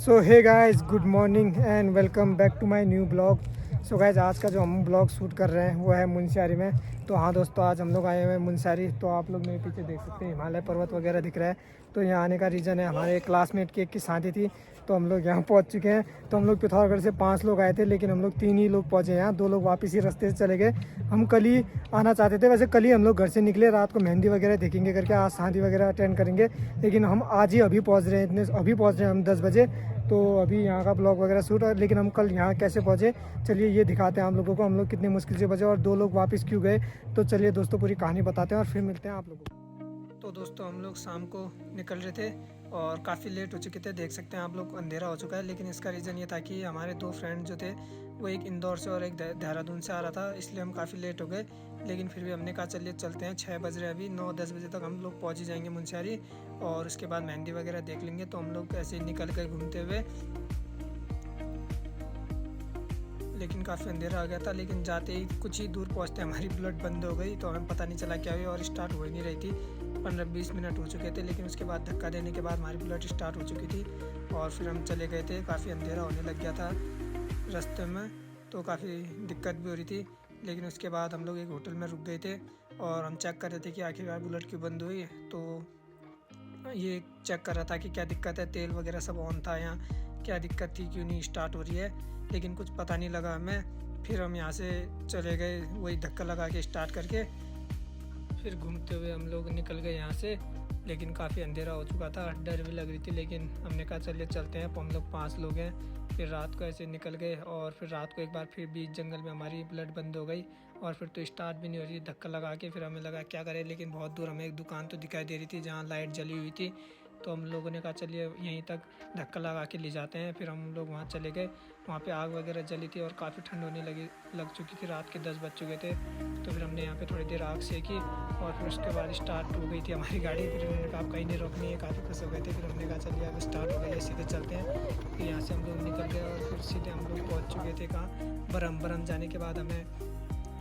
So hey guys, good morning and welcome back to my new blog. So guys, आज का जो हम blog shoot कर रहे हैं वो है मुनस्यारी में। तो हाँ दोस्तों, आज हम लोग आए हुए हैं मुनस्यारी। तो आप लोग मेरे पीछे देख सकते हैं हिमालय पर्वत वगैरह दिख रहा है। तो यहाँ आने का रीज़न है, हमारे एक क्लासमेट की एक की शादी थी, तो हम लोग यहाँ पहुँच चुके हैं। तो हम लोग पिथौरागढ़ से 5 लोग आए थे, लेकिन हम लोग 3 ही लोग पहुँचे यहाँ, 2 लोग वापस ही रास्ते से चले गए। हम कल ही आना चाहते थे, वैसे कल ही हम लोग घर से निकले, रात को मेहंदी वगैरह देखेंगे करके, आज शादी वगैरह अटेंड करेंगे। लेकिन हम आज ही अभी पहुँच रहे हैं, इतने अभी पहुँच रहे हैं हम 10 बजे। तो अभी यहाँ का ब्लॉग वगैरह शूट है, लेकिन हम कल यहाँ कैसे पहुँचे चलिए ये दिखाते हैं हम लोगों को, हम लोग कितने मुश्किल से बचे और 2 लोग वापस क्यों गए। तो चलिए दोस्तों, पूरी कहानी बताते हैं और फिर मिलते हैं आप लोगों को। तो दोस्तों, हम लोग शाम को निकल रहे थे और काफ़ी लेट हो चुके थे, देख सकते हैं आप लोग, अंधेरा हो चुका है। लेकिन इसका रीज़न ये था कि हमारे 2 फ्रेंड जो थे वो एक इंदौर से और एक देहरादून से आ रहा था, इसलिए हम काफ़ी लेट हो गए। लेकिन फिर भी हमने कहा चलिए चलते हैं, 6 बज रहे हैं अभी, 9-10 बजे तक हम लोग पहुँच ही जाएंगे मुनस्यारी और उसके बाद मेहंदी वगैरह देख लेंगे। तो हम लोग ऐसे ही निकल गए घूमते हुए, लेकिन काफ़ी अंधेरा आ गया था। लेकिन जाते ही कुछ ही दूर पहुंचते हमारी बुलेट बंद हो गई, तो हमें पता नहीं चला क्या हुई और स्टार्ट हो ही नहीं रही थी। 15-20 मिनट हो चुके थे, लेकिन उसके बाद धक्का देने के बाद हमारी बुलेट स्टार्ट हो चुकी थी और फिर हम चले गए थे। काफ़ी अंधेरा होने लग गया था रास्ते में, तो काफ़ी दिक्कत भी हो रही थी। लेकिन उसके बाद हम लोग एक होटल में रुक गए थे और हम चेक कर रहे थे कि आखिरकार बुलेट क्यों बंद हुई। तो ये चेक कर रहा था कि क्या दिक्कत है, तेल वगैरह सब ऑन था या क्या दिक्कत थी, क्यों नहीं स्टार्ट हो रही है। लेकिन कुछ पता नहीं लगा हमें। फिर हम यहाँ से चले गए, वही धक्का लगा के स्टार्ट करके फिर घूमते हुए हम लोग निकल गए यहाँ से। लेकिन काफ़ी अंधेरा हो चुका था, डर भी लग रही थी, लेकिन हमने कहा चलिए चलते हैं। हम लोग 5 लोग हैं। फिर रात को ऐसे निकल गए और फिर रात को एक बार फिर बीच जंगल में हमारी बुलेट बंद हो गई और फिर तो स्टार्ट भी नहीं हो रही, धक्का लगा के फिर हमें लगा क्या करें। लेकिन बहुत दूर हमें एक दुकान तो दिखाई दे रही थी जहाँ लाइट जली हुई थी, तो हम लोगों ने कहा चलिए यहीं तक धक्का लगा के ले जाते हैं। फिर हम लोग वहाँ चले गए, वहाँ पे आग वगैरह जली थी और काफ़ी ठंड होने लग चुकी थी, रात के 10 बज चुके थे। तो फिर हमने यहाँ पे थोड़ी देर आग सेकी और फिर उसके बाद स्टार्ट हो गई थी हमारी गाड़ी। फिर उन्होंने कहा आप कहीं नहीं रोकनी है, काफ़ी खुश हो गए थे। फिर हमने कहा चलिए अब स्टार्ट हो गई है, सीधे चलते हैं। फिर यहाँ से हम लोग निकल गए और फिर सीधे हम लोग पहुँच चुके थे कहाँ, बरम जाने के बाद हमें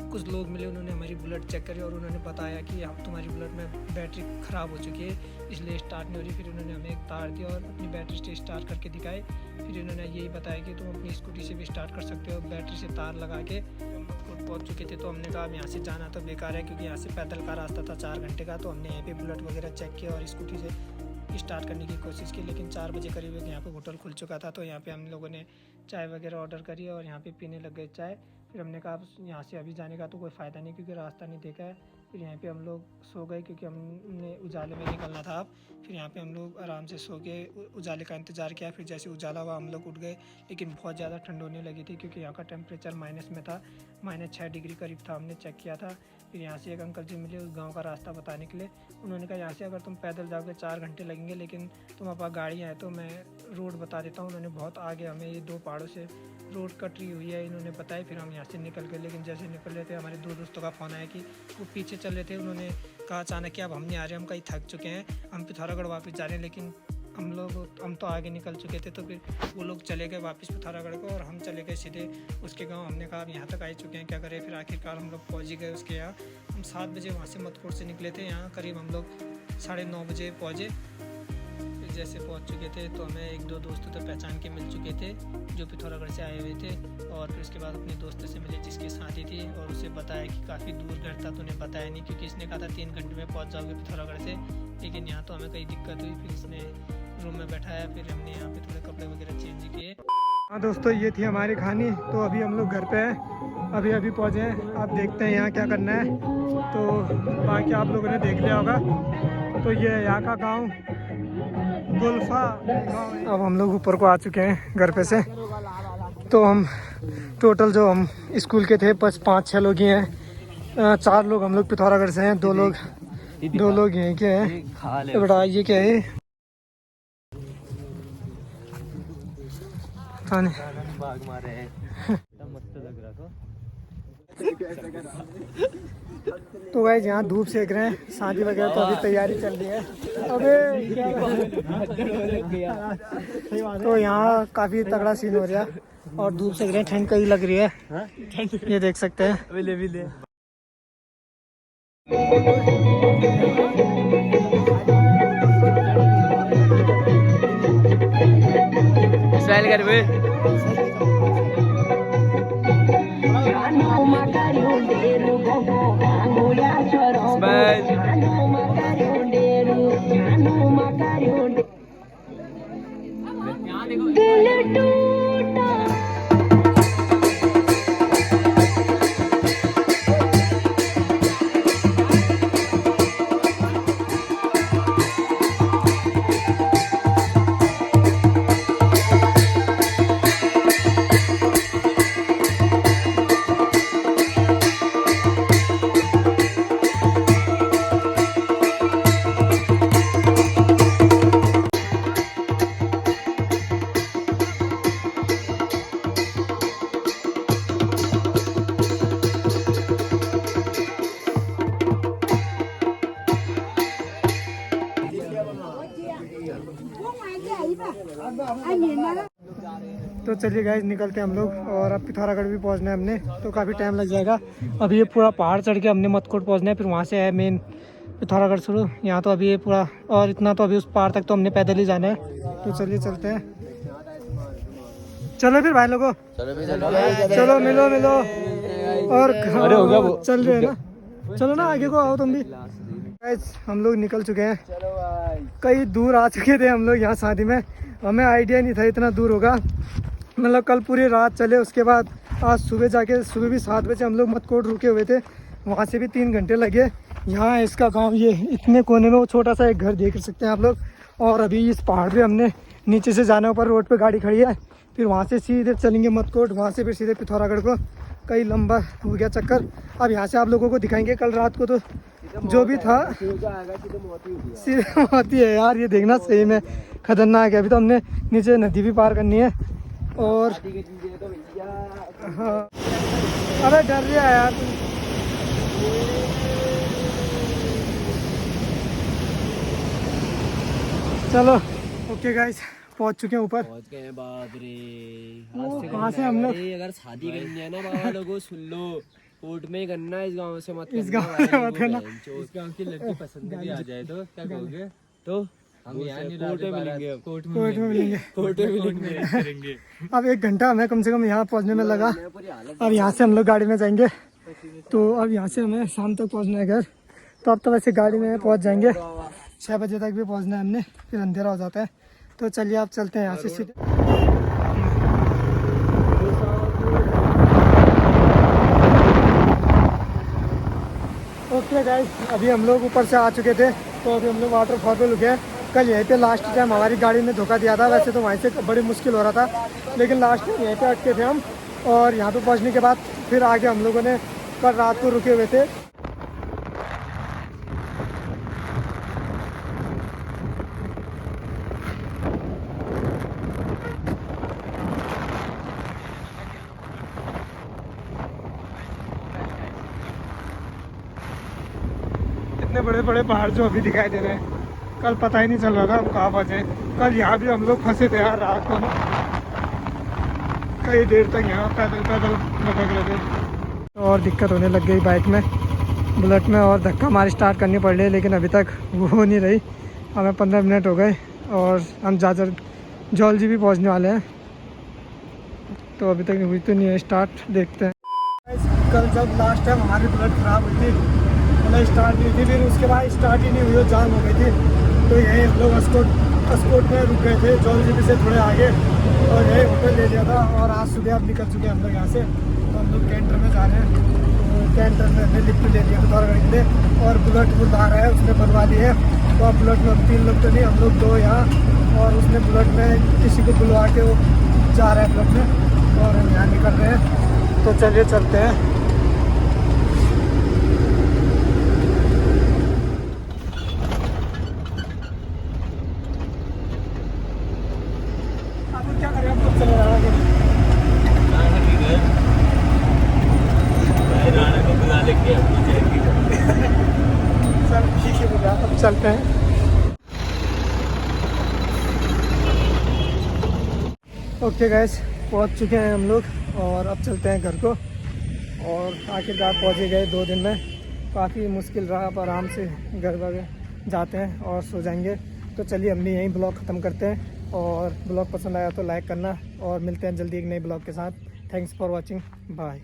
कुछ लोग मिले, उन्होंने हमारी बुलेट चेक करी और उन्होंने बताया कि अब तुम्हारी बुलेट में बैटरी ख़राब हो चुकी है, इसलिए स्टार्ट नहीं हो रही। फिर उन्होंने हमें एक तार दिया और अपनी बैटरी से स्टार्ट करके दिखाए। फिर इन्होंने यही बताया कि तुम अपनी स्कूटी से भी स्टार्ट कर सकते हो बैटरी से तार लगा के। हम खुद पहुँच चुके थे, तो हमने कहा अब यहाँ से जाना तो बेकार है, क्योंकि यहाँ से पैदल का रास्ता था 4 घंटे का। तो हमने यहाँ पे बुलेट वगैरह चेक किया और स्कूटी से स्टार्ट करने की कोशिश की। लेकिन 4 बजे करीब यहाँ पे होटल खुल चुका था, तो यहाँ पे हम लोगों ने चाय वगैरह ऑर्डर करी और यहाँ पे पीने लग गए चाय। फिर हमने कहा यहाँ से अभी जाने का तो कोई फ़ायदा नहीं, क्योंकि रास्ता नहीं देखा है। फिर यहाँ पे हम लोग सो गए, क्योंकि हमने उजाले में निकलना था अब। फिर यहाँ पे हम लोग आराम से सो के उजाले का इंतज़ार किया। फिर जैसे उजाला हुआ हम लोग उठ गए, लेकिन बहुत ज़्यादा ठंड होने लगी थी, क्योंकि यहाँ का टेम्परेचर माइनस में था, -6 डिग्री करीब था, हमने चेक किया था। फिर यहाँ से एक अंकल जी मिले उस गाँव का रास्ता बताने के लिए। उन्होंने कहा यहाँ से अगर तुम पैदल जाओगे 4 घंटे लगेंगे, लेकिन तुम पास गाड़ी है तो मैं रोड बता देता हूँ। उन्होंने बहुत आगे हमें ये 2 पहाड़ों से रोड कट रही हुई है इन्होंने बताया। फिर हम यहाँ से निकल गए, लेकिन जैसे निकल रहे थे हमारे 2 दोस्तों का फ़ोन आया कि वो पीछे चल रहे थे। उन्होंने कहा अचानक कि अब हम नहीं आ रहे, हम कहीं थक चुके हैं, हम पिथौरागढ़ वापस जा रहे हैं। लेकिन हम तो आगे निकल चुके थे, तो फिर वो लोग चले गए वापस पिथौरागढ़ को और हम चले गए सीधे उसके गांव। हमने कहा अब यहाँ तक आ चुके हैं, क्या करें। फिर आखिरकार हम लोग पहुँच ही गए उसके यहाँ। हम 7 बजे वहाँ से मतकोट से निकले थे, यहाँ करीब हम लोग 9:30 बजे पहुँचे। फिर जैसे पहुंच चुके थे तो हमें 1-2 दोस्त तो पहचान के मिल चुके थे जो पिथौरागढ़ से आए हुए थे। और फिर उसके बाद अपने दोस्त से मिले जिसकी शादी थी और उसे बताया कि काफ़ी दूर घर था, तो उन्हें बताया नहीं, क्योंकि इसने कहा था 3 घंटे में पहुंच जाओगे पिथौरागढ़ से। लेकिन यहाँ तो हमें कई दिक्कत हुई, फिर इसने रूम में बैठाया, फिर हमने यहाँ पे थोड़े कपड़े वगैरह चेंज किए। हाँ दोस्तों, ये थी हमारी कहानी। तो अभी हम लोग घर पे हैं, अभी पहुँचे हैं। आप देखते हैं यहाँ क्या करना है, तो बाकी आप लोगों ने देख लिया होगा। तो ये है यहाँ का गांव, गुल्फा गांव। अब हम लोग ऊपर को आ चुके हैं घर पे से। तो हम टोटल जो हम स्कूल के थे बस 5-6 लोग ही हैं। 4 लोग हम लोग पिथौरागढ़ से हैं, 2 लोग यहीं के हैं। तो बड़ा ये क्या है, बाग मारे हैं। मस्त लग रहा था। तो गाइस यहाँ धूप सेक रहे हैं, शादी वगैरह तो अभी तैयारी चल रही है। अबे क्या तो यहाँ काफ़ी तगड़ा सीन हो रहा है और धूप सेक रहे हैं, ठंड कई लग रही है, ये देख सकते हैं। स्माइल कर बे। तो चलिए गाइस निकलते हैं हम लोग और अब पिथौरागढ़ भी पहुंचना है हमने, तो काफ़ी टाइम लग जाएगा। अब ये पूरा पहाड़ चढ़ के हमने मतकोट पहुंचना है, फिर वहां से है मेन पिथौरागढ़ शुरू। यहाँ तो अभी ये पूरा और इतना तो अभी उस पहाड़ तक तो हमने पैदल ही जाना है। तो चलिए चलते हैं। चलो फिर भाई लोगों, चलो मिलो मिलो। और हो गया वो चल रहे हैं ना, चलो ना आगे को आओ तुम भी। गाइस हम लोग निकल चुके हैं, कई दूर आ चुके थे हम लोग यहाँ शादी में। हमें आइडिया नहीं था इतना दूर होगा, मतलब कल पूरी रात चले, उसके बाद आज सुबह जाके सुबह भी 7 बजे हम लोग मतकोट रुके हुए थे, वहाँ से भी 3 घंटे लगे। यहाँ इसका गांव ये इतने कोने में वो छोटा सा एक घर देख सकते हैं आप लोग। और अभी इस पहाड़ पे हमने नीचे से जाने, ऊपर रोड पे गाड़ी खड़ी है, फिर वहाँ से सीधे चलेंगे मतकोट, वहाँ से फिर सीधे पिथौरागढ़ को। कई लंबा हो गया चक्कर। अब यहाँ से आप लोगों को दिखाएंगे कल रात को तो जो भी था सीधे होती है यार। ये देखना सही में खतरनाक है। अभी तो हमने नीचे नदी भी पार करनी है और हाँ, अरे डर रहा है यार। चलो ओके गाइस, पहुंच चुके हैं ऊपर। पहुंच गए। बाप रे, कहाँ से हम लोग? अगर शादी करनी है ना बाबा लोगों सुन लो, कोर्ट में ही करना है, इस गांव से मत इस गांव से मत करना। इस गांव की लड़की पसंद भी आ जाए तो क्या कहोगे? तो हम यहाँ कोर्ट में मिलेंगे, कोर्ट में मिलेंगे। अब 1 घंटा हमें कम से कम यहाँ पहुँचने में लगा। अब यहाँ से हम लोग गाड़ी में जाएंगे, तो अब यहाँ से हमें शाम तक पहुँचना है घर। तो अब तो वैसे गाड़ी में पहुँच जाएंगे, 6 बजे तक भी पहुँचना है हमने, फिर अंधेरा हो जाता है। तो चलिए आप चलते हैं यहाँ से सीधे। ओके गाइस, अभी हम लोग ऊपर से आ चुके थे, तो अभी हम लोग वाटरफॉल पे रुके हैं। कल यहीं पे लास्ट टाइम हमारी गाड़ी ने धोखा दिया था, वैसे तो वहीं से बड़ी मुश्किल हो रहा था, लेकिन लास्ट टाइम यहीं पे अटके थे हम। और यहाँ पे पहुँचने के बाद फिर आगे हम लोगों ने कल रात को रुके हुए थे। इतने बड़े बड़े पहाड़ जो अभी दिखाई दे रहे हैं, कल पता ही नहीं चल रहा था हम कहाँ पहुँचे। कल यहाँ भी हम लोग फंसे थे यार रात को, कई देर तक यहाँ पैदल पैदल भटक रहे थे। और दिक्कत होने लग गई बाइक में, बुलेट में, और धक्का हमारी स्टार्ट करनी पड़ रही है, लेकिन अभी तक वो हो नहीं रही। हमें 15 मिनट हो गए और हम जाजर जौलजी भी पहुँचने वाले हैं, तो अभी तक हुई तो नहीं है स्टार्ट। देखते हैं। कल जब लास्ट टाइम हमारी बुलेट ख़राब हुई थी, मतलब स्टार्ट नहीं थी, फिर उसके बाद स्टार्ट ही नहीं हुई, जाम हो गई थी, तो यहीं हम लोग अस्कोट में रुक गए थे, जौलजी से थोड़े आगे, और यही होटल ले लिया था। और आज सुबह अब निकल चुके हैं हम लोग यहाँ से, तो हम लोग कैंटर में जा रहे हैं। तो कैंटर में हमने लिफ्ट ले लिया पिथौरागढ़ के लिए, और बुलेट वो बाहर है उसने बनवा ली है। तो अब बुलेट में 3 लोग तो नहीं, हम लोग 2 यहाँ, और उसने बुलेट में किसी को बुलवा के वो जा रहा है बुलेट में, और हम यहाँ निकल रहे हैं। तो चलिए चलते हैं। क्या करें, हम लोग चले जा रहे हैं। चल ठीक है भैया, अब चलते हैं। ओके गैस, पहुंच चुके हैं हम लोग, और अब चलते हैं घर को। और आखिरकार पहुंच गए 2 दिन में। काफ़ी मुश्किल रहा, पर आराम से घर वगैरह जाते हैं और सो जाएंगे। तो चलिए हम भी यहीं ब्लॉग ख़त्म करते हैं। और ब्लॉग पसंद आया तो लाइक करना और मिलते हैं जल्दी एक नए ब्लॉग के साथ। Thanks for watching, bye.